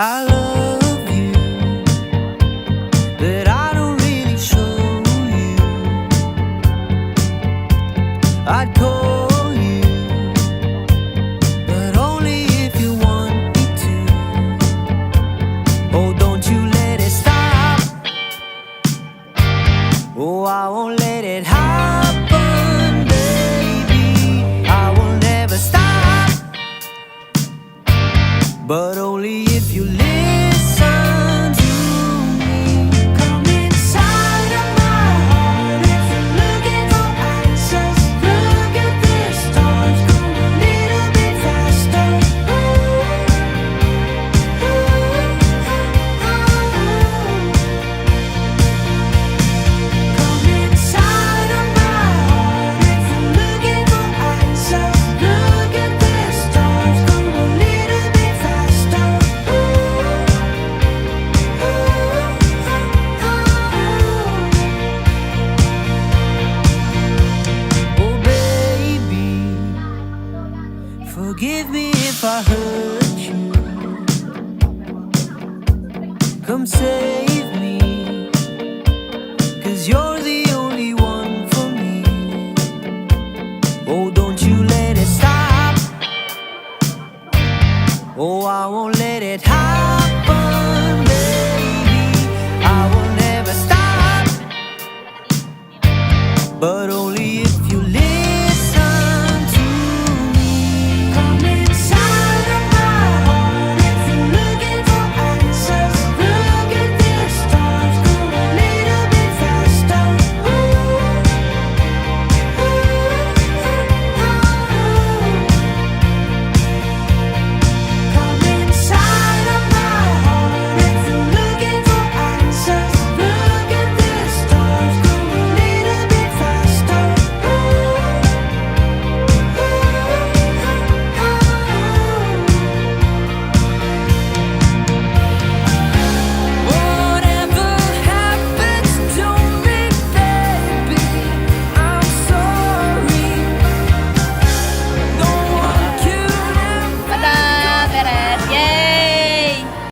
I love you, but I don't really show you. I'd call you, but only if you want me to. Oh, don't you let it stop. Oh, I won't let it happen, baby. I will never stop, but only if you listen to me. Come inside of my heart if you're looking for answers. Look at the stars, go a little bit faster. Come inside of my heart if you're looking for answers. Look at the stars, go a little bit faster. Oh baby, forgive me if I hurt you. Come save me, 'cause you're the only one for me. Oh, don't you let it stop. Oh, I won't let it happen.